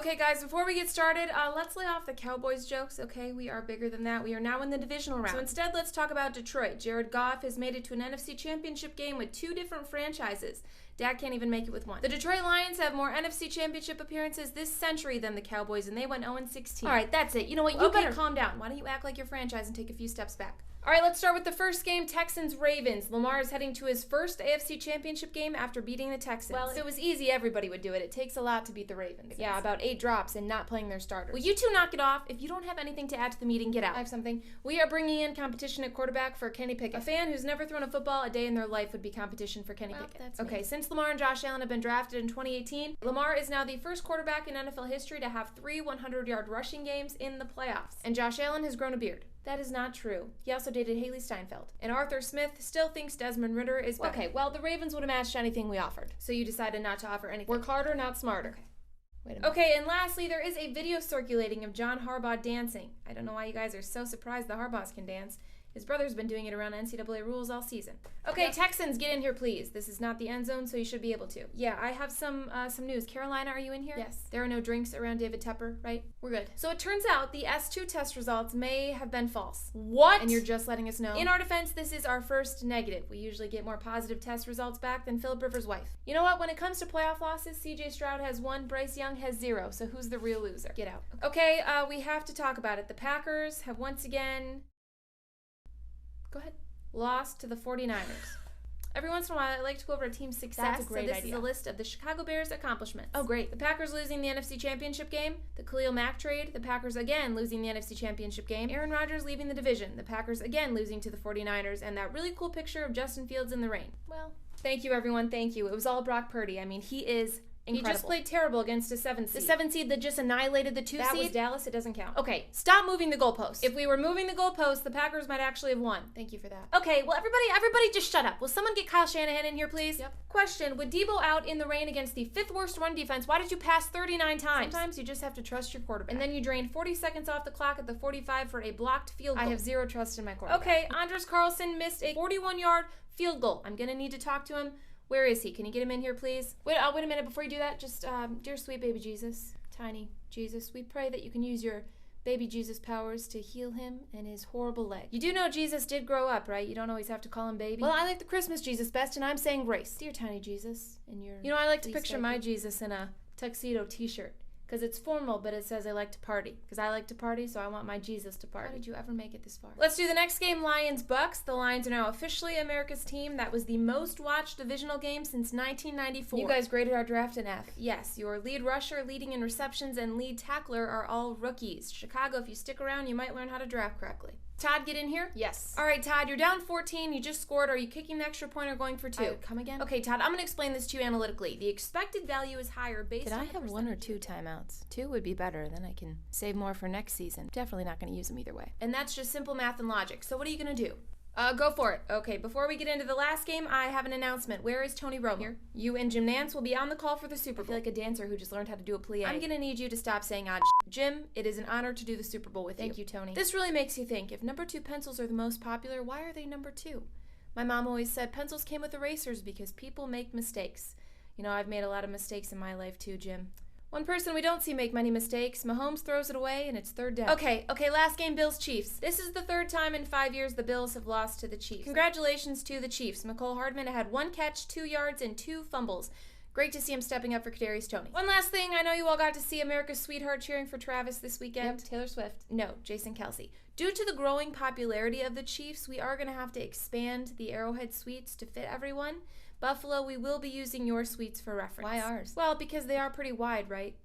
Okay, guys, before we get started, let's lay off the Cowboys jokes, okay? We are bigger than that. We are now in the divisional round. So instead, let's talk about Detroit. Jared Goff has made it to an NFC Championship game with 2 different franchises. Dad can't even make it with one. The Detroit Lions have more NFC Championship appearances this century than the Cowboys, and they went 0-16. All right, that's it. You know what? You better calm down. Why don't you act like your franchise and take a few steps back? All right, let's start with the first game, Texans-Ravens. Lamar is heading to his first AFC Championship game after beating the Texans. Well, if it was easy, everybody would do it. It takes a lot to beat the Ravens. Yeah, about 8 drops and not playing their starters. Well, you two knock it off. If you don't have anything to add to the meeting, get out. I have something. We are bringing in competition at quarterback for Kenny Pickett. A fan who's never thrown a football a day in their life would be competition for Kenny Pickett. That's okay, since Lamar and Josh Allen have been drafted in 2018, Lamar is now the first quarterback in NFL history to have 3 100-yard rushing games in the playoffs. And Josh Allen has grown a beard. That is not true. He also dated Haley Steinfeld. And Arthur Smith still thinks Desmond Ridder is better. Okay, well, the Ravens would have matched anything we offered. So you decided not to offer anything. Work harder, not smarter. Okay. Wait a minute. Okay, and lastly, there is a video circulating of John Harbaugh dancing. I don't know why you guys are so surprised the Harbaughs can dance. His brother's been doing it around NCAA rules all season. Okay, yep. Texans, get in here, please. This is not the end zone, so you should be able to. Yeah, I have some news. Carolina, are you in here? Yes. There are no drinks around David Tepper, right? We're good. So it turns out the S2 test results may have been false. What? And you're just letting us know. In our defense, this is our first negative. We usually get more positive test results back than Phillip Rivers' wife. You know what? When it comes to playoff losses, CJ Stroud has 1, Bryce Young has 0. So who's the real loser? Get out. Okay, we have to talk about it. The Packers have once again... Go ahead. Lost to the 49ers. Every once in a while, I like to go over a team's success. That's a great idea. So this is a list of the Chicago Bears' accomplishments. Oh, great. The Packers losing the NFC Championship game. The Khalil Mack trade. The Packers again losing the NFC Championship game. Aaron Rodgers leaving the division. The Packers again losing to the 49ers. And that really cool picture of Justin Fields in the rain. Well, thank you, everyone. Thank you. It was all Brock Purdy. I mean, he is... incredible. He just played terrible against a 7 seed. The 7 seed that just annihilated the 2 seed? That was Dallas. It doesn't count. Okay, stop moving the goalposts. If we were moving the goalposts, the Packers might actually have won. Thank you for that. Okay, well, everybody just shut up. Will someone get Kyle Shanahan in here, please? Yep. Question, with Debo out in the rain against the 5th worst run defense, why did you pass 39 times? Sometimes you just have to trust your quarterback. And then you drained 40 seconds off the clock at the 45 for a blocked field goal. I have 0 trust in my quarterback. Okay, Andres Carlson missed a 41-yard field goal. I'm gonna need to talk to him. Where is he? Can you get him in here, please? Wait a minute. Before you do that, just, dear sweet baby Jesus, tiny Jesus, we pray that you can use your baby Jesus powers to heal him and his horrible leg. You do know Jesus did grow up, right? You don't always have to call him baby. Well, I like the Christmas Jesus best, and I'm saying grace. Dear tiny Jesus, in your... You know, I like to picture my Jesus in a tuxedo t-shirt. Because it's formal, but it says I like to party. Because I like to party, so I want my Jesus to party. How did you ever make it this far? Let's do the next game, Lions-Bucks. The Lions are now officially America's team. That was the most watched divisional game since 1994. You guys graded our draft an F. Yes, your lead rusher, leading in receptions, and lead tackler are all rookies. Chicago, if you stick around, you might learn how to draft correctly. Todd, get in here? Yes. All right, Todd, you're down 14. You just scored. Are you kicking the extra point or going for 2? Come again? Okay, Todd, I'm going to explain this to you analytically. The expected value is higher based on... Did I have 1 or 2 timeouts? 2 would be better. Then I can save more for next season. Definitely not going to use them either way. And that's just simple math and logic. So what are you going to do? Go for it. Okay, before we get into the last game, I have an announcement. Where is Tony Romo? Here. You and Jim Nance will be on the call for the Super Bowl. I feel like a dancer who just learned how to do a plie. I'm gonna need you to stop saying odd shit. Jim, it is an honor to do the Super Bowl with you. Thank you, Tony. This really makes you think, if number 2 pencils are the most popular, why are they number 2? My mom always said pencils came with erasers because people make mistakes. You know, I've made a lot of mistakes in my life too, Jim. One person we don't see make many mistakes. Mahomes throws it away, and it's 3rd down. Okay, last game, Bills-Chiefs. This is the 3rd time in 5 years the Bills have lost to the Chiefs. Congratulations to the Chiefs. Mecole Hardman had 1 catch, 2 yards, and 2 fumbles. Great to see him stepping up for Kadarius Toney. One last thing, I know you all got to see America's sweetheart cheering for Travis this weekend. Yep, Taylor Swift. No, Jason Kelce. Due to the growing popularity of the Chiefs, we are going to have to expand the Arrowhead suites to fit everyone. Buffalo, we will be using your suites for reference. Why ours? Well, because they are pretty wide, right?